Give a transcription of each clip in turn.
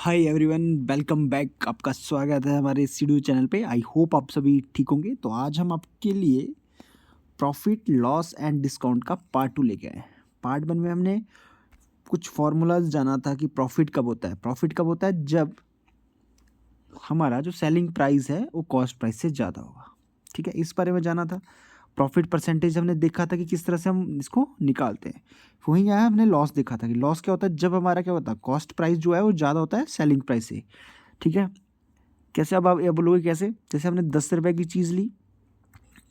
Hi everyone, welcome back. आपका स्वागत है हमारे सीडू चैनल पे। आई होप आप सभी ठीक होंगे। तो आज हम आपके लिए प्रॉफिट लॉस एंड डिस्काउंट का पार्ट 2 लेके आए। पार्ट 1 में हमने कुछ फार्मूलाज जाना था कि प्रॉफिट कब होता है। प्रॉफिट कब होता है? जब हमारा जो सेलिंग प्राइस है वो कॉस्ट प्राइस से ज़्यादा होगा। ठीक है, इस बारे में जाना था। प्रॉफिट परसेंटेज हमने देखा था कि किस तरह से हम इसको निकालते हैं। वहीं आया हमने लॉस देखा था कि लॉस क्या होता है जब हमारा क्या होता है, कॉस्ट प्राइस जो है वो ज़्यादा होता है सेलिंग प्राइस से। ठीक है, कैसे? अब आप ये बोलोगे कैसे? जैसे हमने 10 रुपये की चीज़ ली,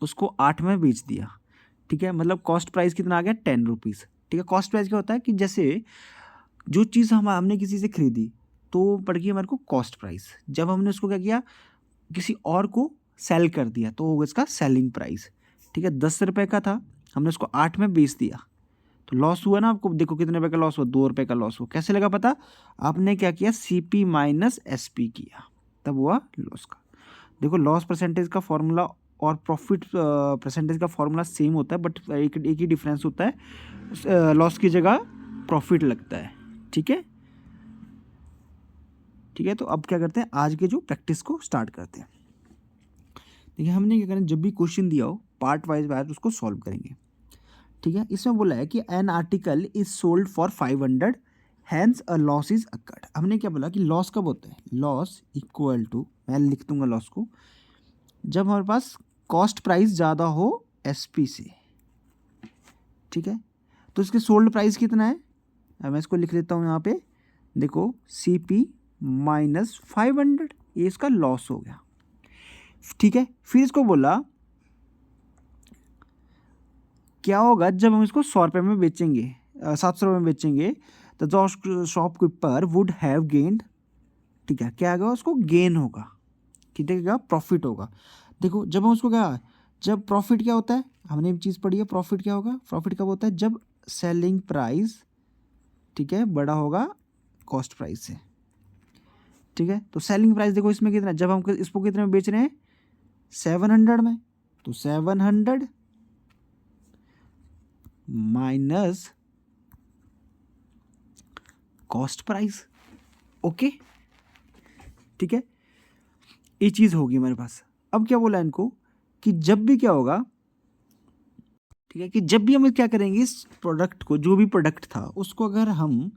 उसको 8 में बेच दिया। ठीक है, मतलब कॉस्ट प्राइस कितना आ गया? 10 रुपीज़। ठीक है, कॉस्ट प्राइस क्या होता है कि जैसे जो चीज़ हमने किसी से खरीदी तो पड़ गई हमारे को कॉस्ट प्राइस। जब हमने उसको क्या किया, किसी और को सेल कर दिया तो होगा इसका सेलिंग प्राइस। ठीक है, 10 रुपये का था, हमने उसको 8 में बेच दिया तो लॉस हुआ ना। आपको देखो कितने रुपए का लॉस हुआ, 2 रुपये का लॉस हुआ। कैसे लगा पता? आपने क्या किया, CP माइनस SP किया, तब हुआ लॉस का। देखो, लॉस परसेंटेज का फॉर्मूला और प्रॉफिट परसेंटेज का फॉर्मूला सेम होता है, बट एक ही डिफरेंस होता है, लॉस की जगह प्रॉफिट लगता है। ठीक है, ठीक है। तो अब क्या करते हैं, आज के जो प्रैक्टिस को स्टार्ट करते हैं। देखिए, हमने क्या करना, जब भी क्वेश्चन दिया हो पार्ट वाइज उसको सॉल्व करेंगे। ठीक है, इसमें बोला है कि an article is sold for 500, hence a loss is occurred. हमने क्या बोला कि लॉस कब होता है? लॉस इक्वल टू, मैं लिख दूंगा लॉस को, जब हमारे पास कॉस्ट प्राइस ज़्यादा हो SP से। ठीक है, तो इसके सोल्ड प्राइस कितना है? अब मैं इसको लिख लेता हूँ यहाँ पे। देखो, CP माइनस 500, ये इसका लॉस हो गया। ठीक है, फिर इसको बोला क्या होगा जब हम इसको 100 रुपये में बेचेंगे, 700 रुपये में बेचेंगे। तो जो शॉपकीपर वुड हैव गेन्ड, ठीक है, क्या होगा? उसको गेन होगा, कितना प्रॉफिट होगा। देखो, जब हम उसको क्या, जब प्रॉफिट क्या होता है, हमने एक चीज़ पढ़ी है, प्रॉफिट क्या होगा? प्रॉफिट कब होता है? जब सेलिंग प्राइस, ठीक है, बड़ा होगा कॉस्ट प्राइस से। ठीक है, तो सेलिंग प्राइस देखो इसमें कितना, जब हम इसको कितने में बेच रहे हैं? 700 में। तो 700 माइनस कॉस्ट प्राइस। ओके, ठीक है, ये चीज़ होगी हमारे पास। अब क्या बोला इनको कि जब भी क्या होगा, ठीक है, कि जब भी हम क्या करेंगे, इस प्रोडक्ट को, जो भी प्रोडक्ट था उसको अगर हम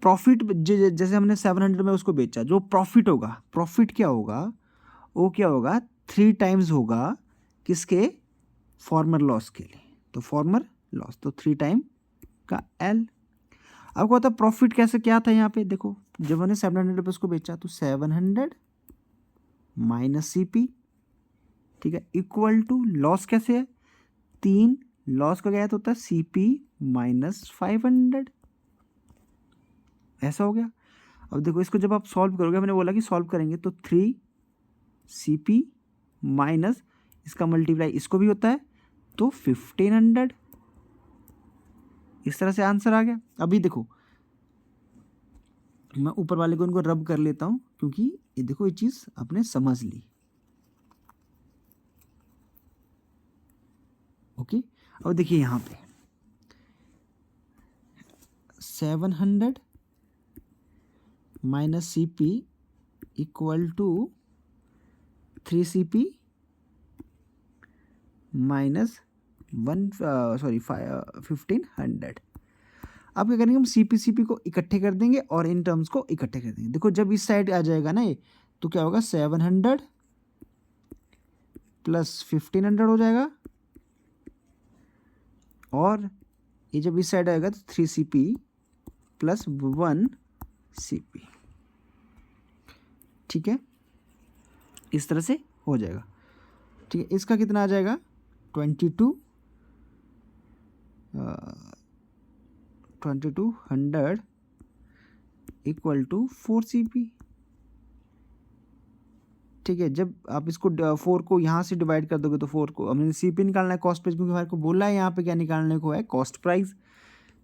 प्रॉफिट, जैसे हमने 700 में उसको बेचा, जो प्रॉफिट होगा, प्रॉफिट क्या होगा? वो क्या होगा? 3 टाइम्स होगा किसके? फॉर्मर लॉस के लिए। तो फॉर्मर लॉस तो 3 टाइम का L। आपको पता प्रॉफिट कैसे क्या था यहाँ पे? देखो, जब हमने 700 उसको बेचा तो 700 माइनस CP, ठीक है, इक्वल टू लॉस कैसे है? 3, लॉस का क्या होता है? CP माइनस 500, ऐसा हो गया। अब देखो, इसको जब आप सॉल्व करोगे, मैंने बोला कि सॉल्व करेंगे तो 3CP माइनस इसका मल्टीप्लाई इसको भी होता है तो 1500, इस तरह से आंसर आ गया। अभी देखो, मैं ऊपर वाले को इनको रब कर लेता हूँ क्योंकि ये देखो, ये चीज़ आपने समझ ली। ओके, अब देखिए यहाँ पे 700 minus CP equal to 3CP minus 1500। अब क्या करेंगे, हम CP को इकट्ठे कर देंगे और इन टर्म्स को इकट्ठे कर देंगे। देखो, जब इस साइड आ जाएगा ना ये, तो क्या होगा? 700 प्लस 1500 हो जाएगा, और ये जब इस साइड आएगा तो 3CP प्लस 1CP। ठीक है, इस तरह से हो जाएगा। ठीक है, इसका कितना आ जाएगा? 2200 इक्वल टू 4CP। ठीक है, जब आप इसको 4 को यहाँ से डिवाइड कर दोगे तो 4 को हमने CP निकालना है, कॉस्ट प्राइस, क्योंकि हमारे को बोला है यहाँ पे क्या निकालने को है? Cost price.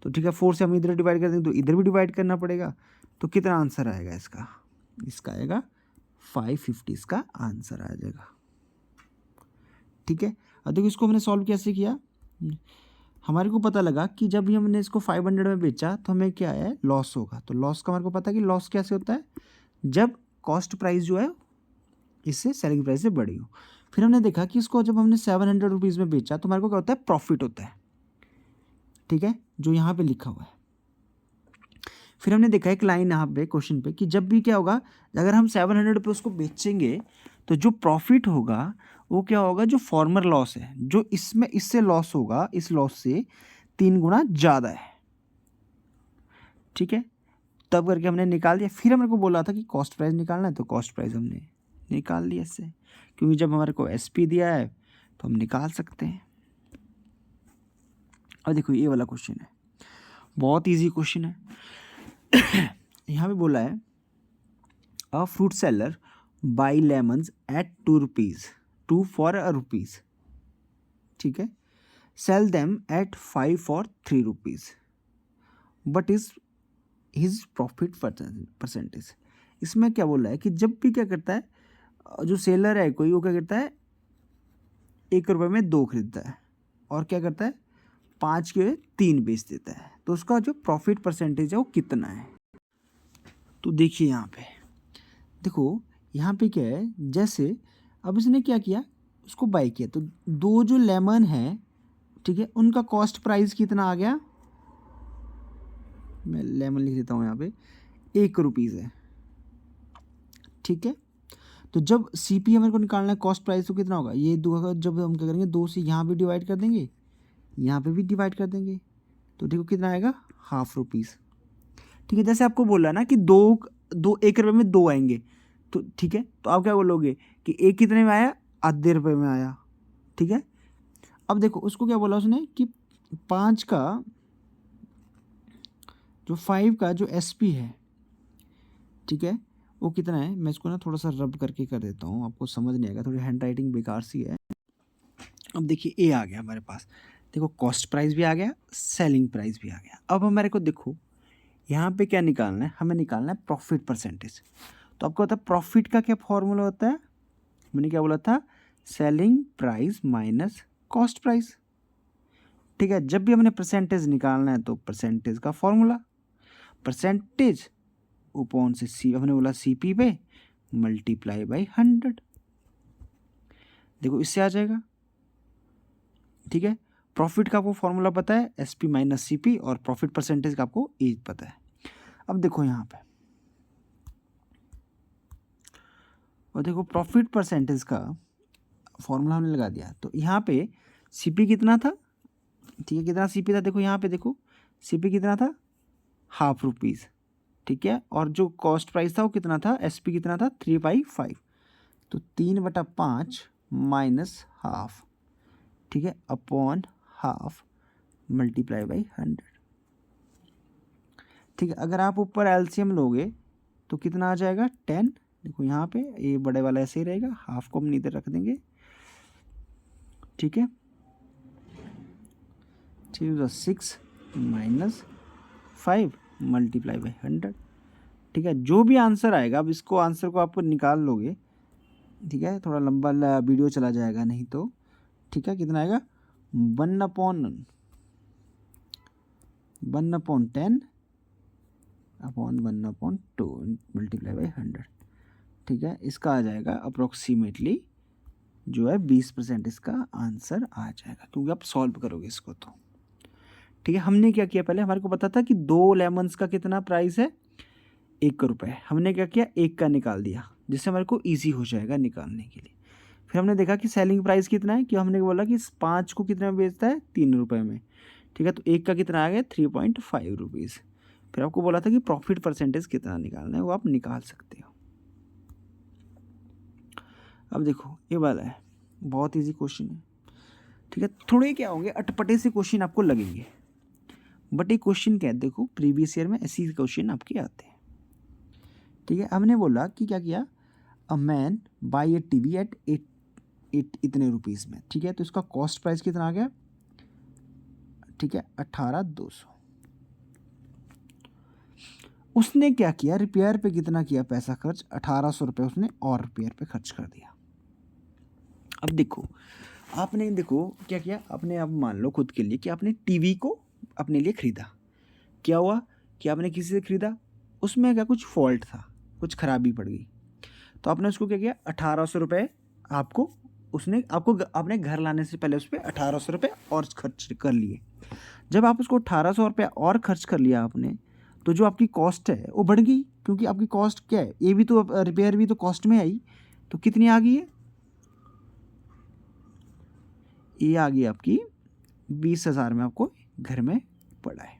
तो ठीक है, 4 से हम इधर डिवाइड कर देंगे तो इधर भी डिवाइड करना पड़ेगा। तो कितना आंसर आएगा इसका? इसका आएगा 550, इसका आंसर आ जाएगा। ठीक है, अब देखो, इसको हमने सॉल्व कैसे किया। हमारे को पता लगा कि जब भी हमने इसको 500 में बेचा तो हमें क्या है, लॉस होगा। तो लॉस का हमारे को पता है कि लॉस कैसे होता है, जब कॉस्ट प्राइस जो है इससे सेलिंग प्राइस से बड़ी हो। फिर हमने देखा कि इसको जब हमने 700 रुपीज़ में बेचा तो हमारे को क्या होता है, प्रॉफिट होता है, ठीक है, जो यहाँ पे लिखा हुआ है। फिर हमने देखा एक लाइन यहाँ पे क्वेश्चन पे कि जब भी क्या होगा, अगर हम 700 पे उसको बेचेंगे तो जो प्रॉफिट होगा वो क्या होगा, जो फॉर्मर लॉस है, जो इसमें इससे लॉस होगा, इस लॉस से 3 गुना ज़्यादा है, ठीक है। तब करके हमने निकाल दिया। फिर हमने को बोला था कि कॉस्ट प्राइस निकालना है, तो कॉस्ट प्राइस हमने निकाल लिया इससे, क्योंकि जब हमारे को एसपी दिया है तो हम निकाल सकते हैं। और देखो ये वाला क्वेश्चन है, बहुत इजी क्वेश्चन है। यहाँ पे बोला है a fruit seller buy lemons at 2 rupees 2 for a rupees, ठीक है, sell them at 5 for 3 rupees, but is his profit percentage. इसमें क्या बोला है कि जब भी क्या करता है, जो सेलर है कोई, वो क्या करता है, 1 रुपये में 2 खरीदता है और क्या करता है, 5 के 3 बेच देता है, तो उसका जो प्रॉफिट परसेंटेज है वो कितना है। तो देखिए यहाँ पे, देखो यहाँ पे क्या है, जैसे अब इसने क्या किया, उसको बाई किया, तो 2 जो लेमन है, ठीक है, उनका कॉस्ट प्राइस कितना आ गया, मैं लेमन लिख देता हूँ यहाँ पे, 1 रुपीज़ है, ठीक है। तो जब सी पी हमारे को निकालना है कॉस्ट प्राइस, तो कितना होगा, ये 2 अगर जब हम क्या करेंगे, 2 से यहाँ पे डिवाइड कर देंगे, यहाँ पे भी डिवाइड कर देंगे, तो देखो कितना आएगा, ½ रुपीज़, ठीक है। जैसे आपको बोला ना कि 1 रुपये में 2 आएंगे, तो ठीक है, तो आप क्या बोलोगे कि 1 कितने में आया, आधे रुपये में आया, ठीक है। अब देखो उसको क्या बोला उसने कि 5 का जो 5 का जो एस पी है, ठीक है, वो कितना है, मैं इसको ना थोड़ा सा रब करके कर देता हूँ, आपको समझ नहीं आएगा, थोड़ी हैंड राइटिंग बेकार सी है। अब देखिए ए आ गया हमारे पास, देखो कॉस्ट प्राइस भी आ गया, सेलिंग प्राइस भी आ गया। अब हमारे को देखो यहाँ पे क्या निकालना है, हमें निकालना है प्रॉफिट परसेंटेज। तो आपको पता है प्रॉफिट का क्या फॉर्मूला होता है, मैंने क्या बोला था, selling price minus cost price, ठीक है। जब भी हमने परसेंटेज निकालना है तो परसेंटेज का फॉर्मूला, परसेंटेज अपॉन से सी, हमने बोला सी पी पे मल्टीप्लाई बाई 100, देखो इससे आ जाएगा, ठीक है। प्रॉफिट का आपको फॉर्मूला पता है, S P minus C P, और प्रॉफिट परसेंटेज का आपको ए पता है। अब देखो यहाँ पे, और देखो प्रॉफिट परसेंटेज का फॉर्मूला हमने लगा दिया, तो यहाँ पे सी पी कितना था, ठीक है, कितना सी पी था, देखो यहाँ पे देखो सी पी कितना था, ½ रुपीज़, ठीक है, और जो कॉस्ट प्राइस था वो कितना था, एस पी कितना था, 3/5, तो 3/5 माइनस ½ ठीक है, अपॉन ½ मल्टीप्लाई बाई 100, ठीक है। अगर आप ऊपर एलसीएम लोगे तो कितना आ जाएगा, 10, देखो यहाँ पे ये बड़े वाला ऐसे ही रहेगा, ½ को हम नीचे रख देंगे, ठीक है, 6 माइनस 5 मल्टीप्लाई बाई 100, ठीक है। जो भी आंसर आएगा, अब इसको आंसर को आपको निकाल लोगे, ठीक है, थोड़ा लंबा वीडियो चला जाएगा नहीं तो, ठीक है, कितना आएगा, 1/10 अपॉन 1/2 मल्टीप्लाई बाई 100, ठीक है। इसका आ जाएगा अप्रोक्सीमेटली जो है 20%, इसका आंसर आ जाएगा, क्योंकि आप सॉल्व करोगे इसको तो, ठीक है। हमने क्या किया, पहले हमारे को पता था कि 2 लेमन्स का कितना प्राइस है, 1 रुपये, हमने क्या किया, 1 का निकाल दिया, जिससे हमारे को ईजी हो जाएगा निकालने के लिए। फिर हमने देखा कि सेलिंग प्राइस कितना है, कि हमने बोला कि 5 को कितने में बेचता है, 3 रुपये में, ठीक है, तो 1 का कितना आ गया, 3.5 रुपीज़। फिर आपको बोला था कि प्रॉफिट परसेंटेज कितना निकालना है, वो आप निकाल सकते हो। अब देखो ये वाला है, बहुत इजी क्वेश्चन है, ठीक है। थोड़े क्या होंगे, अटपटे से क्वेश्चन आपको लगेंगे, बट ये क्वेश्चन क्या है, देखो प्रीवियस ईयर में ऐसे क्वेश्चन आपके आते हैं, ठीक है। हमने बोला कि क्या किया, a man by A TV at 8 इतने रुपीज़ में, ठीक है, तो इसका कॉस्ट प्राइस कितना आ गया, ठीक है, 18,200। उसने क्या किया, रिपेयर पे कितना किया पैसा खर्च, 1800 रुपये उसने और रिपेयर पे खर्च कर दिया। अब देखो आपने देखो क्या किया, आपने अब मान लो खुद के लिए कि आपने टीवी को अपने लिए ख़रीदा। क्या हुआ कि आपने किसी से ख़रीदा, उसमें क्या कुछ फॉल्ट था, कुछ ख़राबी पड़ गई, तो आपने उसको क्या किया, 1800 रुपये आपको आपने घर लाने से पहले उस पर 1800 रुपये और खर्च कर लिए। जब आप उसको 1800 रुपये और खर्च कर लिया आपने, तो जो आपकी कॉस्ट है वो बढ़ गई, क्योंकि आपकी कॉस्ट क्या है, ये भी तो रिपेयर भी तो कॉस्ट में आई, तो कितनी आ गई है, ये आ गई आपकी 20,000 में आपको घर में पड़ा है,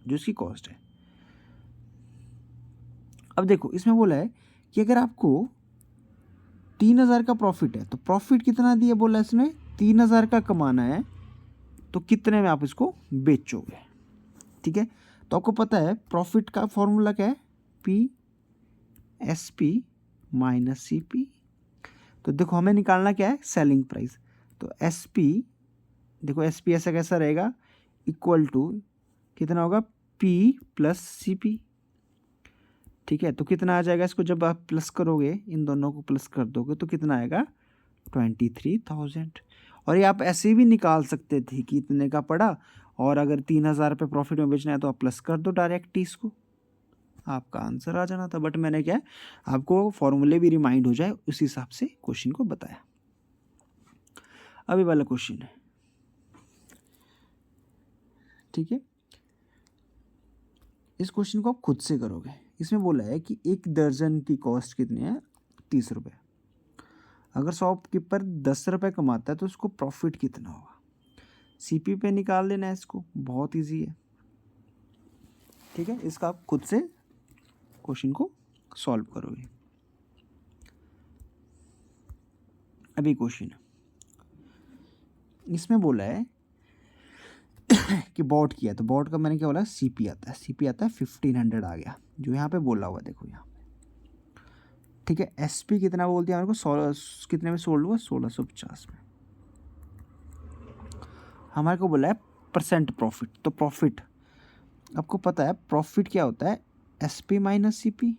जो इसकी कॉस्ट है। अब देखो इसमें बोला है कि अगर आपको 3,000 का प्रॉफिट है, तो प्रॉफिट कितना दिया बोला है इसने, 3,000 का कमाना है, तो कितने में आप इसको बेचोगे। ठीक है, तो आपको पता है प्रॉफिट का फॉर्मूला क्या है, PSP माइनस CP। तो देखो हमें निकालना क्या है, सेलिंग प्राइस। तो SP, देखो SP ऐसा कैसा रहेगा, इक्वल टू कितना होगा, P प्लस CP। ठीक है, तो कितना आ जाएगा, इसको जब आप प्लस करोगे, इन दोनों को प्लस कर दोगे तो कितना आएगा, 23,000। और ये आप ऐसे भी निकाल सकते थे कि इतने का पड़ा, और अगर 3,000 रुपये प्रॉफिट में बेचना है तो आप प्लस कर दो डायरेक्ट ही, इसको आपका आंसर आ जाना था। बट मैंने क्या है, आपको फॉर्मूले भी रिमाइंड हो जाए उस हिसाब से क्वेश्चन को बताया। अभी वाला क्वेश्चन है, ठीक है, इस क्वेश्चन को आप खुद से करोगे। इसमें बोला है कि 1 दर्जन की कॉस्ट कितनी है, 30 रुपये। अगर शॉपकीपर 10 रुपये कमाता है तो उसको प्रॉफिट कितना होगा। CP पे निकाल लेना है इसको, बहुत इजी है। ठीक है, इसका आप खुद से क्वेश्चन को सॉल्व करोगे। अभी क्वेश्चन इसमें बोला है कि बॉट किया, तो बॉट का मैंने क्या बोला, CP आता है, CP आता है 1500 आ गया, जो यहाँ पे बोला हुआ देखो यहाँ। ठीक है, SP कितना बोल दिया हमारे को, 16 कितने में सोल्ड हुआ, 1650 में। हमारे को बोला है परसेंट प्रॉफिट, तो प्रॉफिट आपको पता है प्रॉफिट क्या होता है, SP minus CP।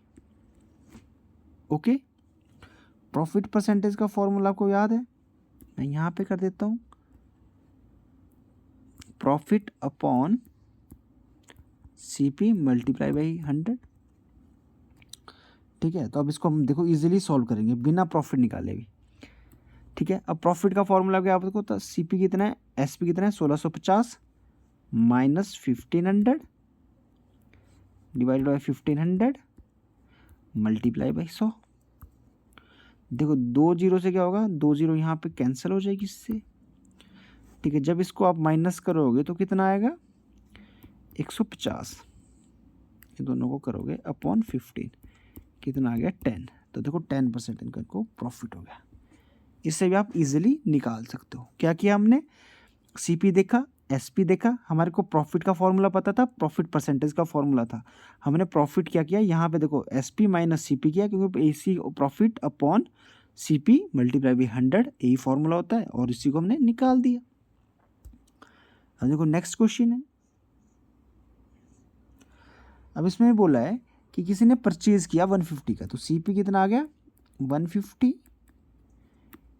Okay, profit percentage का फॉर्मूला आपको याद है, मैं यहाँ पे कर देता हूँ, profit upon CP multiply by 100। ठीक है, तो अब इसको हम देखो इजीली सॉल्व करेंगे बिना प्रॉफिट निकाले भी। ठीक है, अब प्रॉफिट का फॉर्मूला क्या आपको, तो CP कितना है, SP कितना है, 1650 minus 1500 divide by 1500 multiply by 100। देखो 2 जीरो से क्या होगा, 2 जीरो यहाँ पे कैंसिल हो जाएगी इससे। ठीक है, जब इसको आप माइनस करोगे तो कितना आएगा, 150, ये दोनों को करोगे अपॉन 15, कितना आ गया, 10। तो देखो 10% इनका को प्रॉफिट हो गया। इससे भी आप इजीली निकाल सकते हो। क्या किया हमने, CP देखा, SP देखा, हमारे को प्रॉफिट का फॉर्मूला पता था, प्रॉफिट परसेंटेज का फॉर्मूला था, हमने प्रॉफिट क्या किया, यहाँ पे देखो SP माइनस CP किया, क्योंकि AC profit upon CP multiply by 100 यही फॉर्मूला होता है, और इसी को हमने निकाल दिया। अब देखो नेक्स्ट क्वेश्चन है। अब इसमें बोला है कि किसी ने परचेज किया 150 का, तो CP कितना आ गया, 150,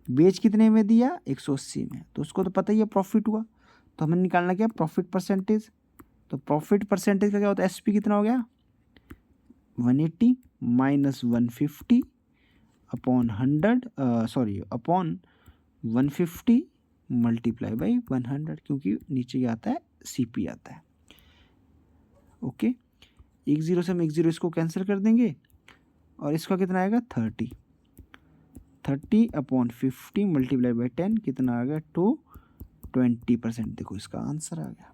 बेच कितने में दिया, 180 में, तो उसको तो पता ही है प्रॉफिट हुआ, तो हमें निकालना क्या, प्रॉफिट परसेंटेज। तो प्रॉफिट परसेंटेज का क्या होता है, SP कितना हो गया, 180 minus 150 upon 100, sorry upon 150 multiply by 100, क्योंकि नीचे ये आता है CP आता है। ओके, 1 जीरो से हम 1 जीरो इसको कैंसिल कर देंगे, और इसका कितना आएगा, 30 अपॉन 50 मल्टीप्लाई बाई 10, कितना आ गया, 20%। देखो इसका आंसर आ गया।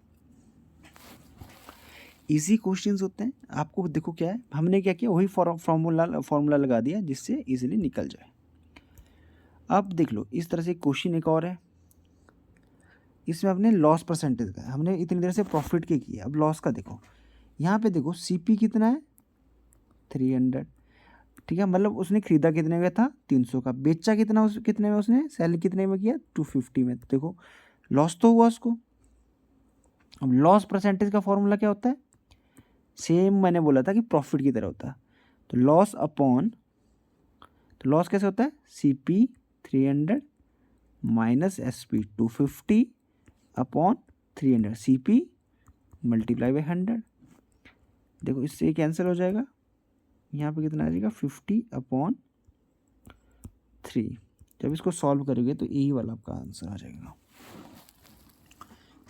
इजी क्वेश्चंस होते हैं। आपको देखो क्या है, हमने क्या किया, वही फॉर्मूला लगा दिया जिससे इजीली निकल जाए। अब देख लो इस तरह से क्वेश्चन एक और है, इसमें हमने लॉस परसेंटेज का, हमने इतनी देर से प्रॉफिट के किया, अब लॉस का देखो, यहाँ पे देखो CP कितना है, 300। ठीक है, मतलब उसने खरीदा कितने में था, 300 का, बेचा कितना, कितने में उसने सेल कितने में किया, 250 में। देखो लॉस तो हुआ उसको। अब लॉस परसेंटेज का फॉर्मूला क्या होता है, सेम मैंने बोला था कि प्रॉफिट की तरह होता है, तो लॉस अपॉन, तो लॉस कैसे होता है, CP 300 माइनस S P 250 upon 300 C P multiply by 100। देखो इससे ये कैंसिल हो जाएगा, यहाँ पे कितना आ जाएगा 50 अपॉन 3। जब इसको सॉल्व करोगे तो यही वाला आपका आंसर आ जाएगा।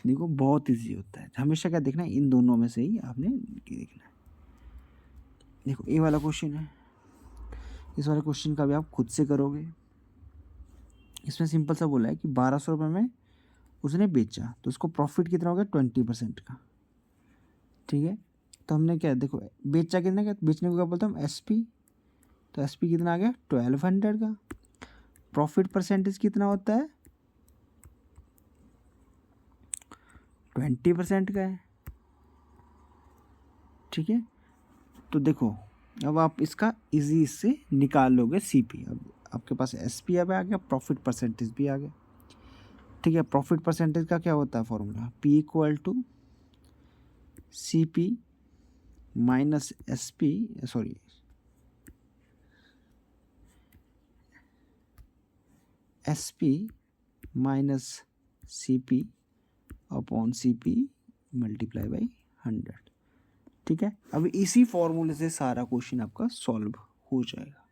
देखो बहुत इजी होता है, हमेशा क्या देखना है, इन दोनों में से ही आपने देखना है। देखो ये वाला क्वेश्चन है, इस वाले क्वेश्चन का भी आप खुद से करोगे। इसमें सिंपल सा बोला है कि 1200 रुपये में उसने बेचा, तो उसको प्रॉफिट कितना हो गया 20% का। ठीक है, तो हमने क्या देखो बेचा कितना, क्या बेचने को क्या बोलते हैं हम एस पी, तो एस पी कितना आ गया 1200 का। प्रॉफिट परसेंटेज कितना होता है 20% का है। ठीक है, तो देखो अब आप इसका इजी इससे निकाल लोगे सी पी। अब आपके पास एस पी अब आ गया, प्रॉफिट परसेंटेज भी आ गया। ठीक है, प्रॉफिट परसेंटेज का क्या होता है formula, P equal to C P minus S P, sorry S P minus C P upon C P multiply by 100। ठीक है, अब इसी फॉर्मूले से सारा क्वेश्चन आपका सॉल्व हो जाएगा।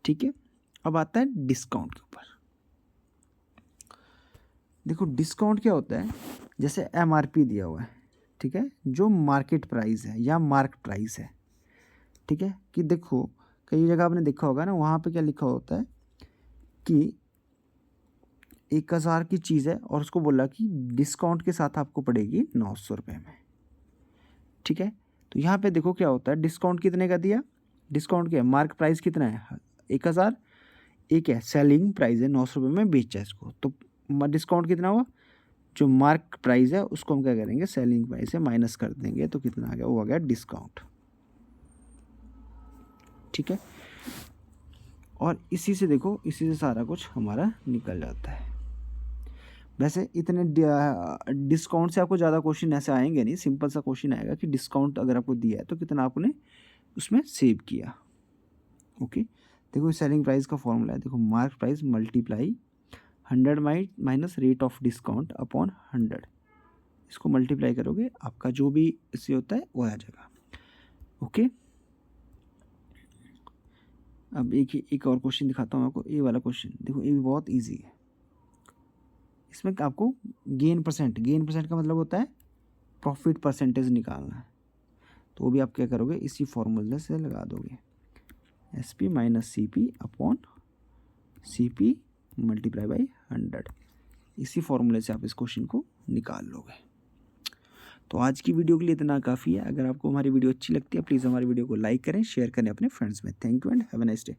ठीक है, अब आता है डिस्काउंट के ऊपर। देखो डिस्काउंट क्या होता है, जैसे एमआरपी दिया हुआ है, ठीक है, जो मार्केट प्राइस है या मार्क प्राइस है। ठीक है, कि देखो कई जगह आपने देखा होगा ना, वहाँ पे क्या लिखा होता है कि 1000 की चीज़ है और उसको बोला कि डिस्काउंट के साथ आपको पड़ेगी 900 रुपये में। ठीक है, तो यहाँ पे देखो क्या होता है, डिस्काउंट कितने का दिया, डिस्काउंट क्या है, मार्क प्राइस कितना है 1000, एक है सेलिंग प्राइस है 900 रुपये में बेचा इसको, तो डिस्काउंट कितना हुआ, जो मार्क प्राइस है उसको हम क्या करेंगे सेलिंग प्राइस से माइनस कर देंगे, तो कितना आ गया, वो आ गया डिस्काउंट। ठीक है, और इसी से देखो, इसी से सारा कुछ हमारा निकल जाता है। वैसे इतने डिस्काउंट से आपको ज़्यादा क्वेश्चन ऐसे आएंगे नहीं, सिंपल सा क्वेश्चन आएगा कि डिस्काउंट अगर आपको दिया है तो कितना आपने उसमें सेव किया। ओके, देखो सेलिंग प्राइस का फॉर्मूला है, देखो mark price multiply 100 minus rate of discount upon 100, इसको मल्टीप्लाई करोगे आपका जो भी इससे होता है वो आ जाएगा। ओके, अब एक और क्वेश्चन दिखाता हूँ आपको, ये वाला क्वेश्चन देखो, ये भी बहुत ईजी है। इसमें आपको गेन परसेंट का मतलब होता है प्रॉफिट परसेंटेज निकालना है, तो वो भी आप क्या करोगे इसी फॉर्मूले से लगा दोगे, S P minus C P upon C P multiply by 100। इसी फॉर्मूले से आप इस क्वेश्चन को निकाल लोगे। तो आज की वीडियो के लिए इतना काफ़ी है। अगर आपको हमारी वीडियो अच्छी लगती है प्लीज़ हमारी वीडियो को लाइक करें, शेयर करें अपने फ्रेंड्स में। Thank you and have a nice day.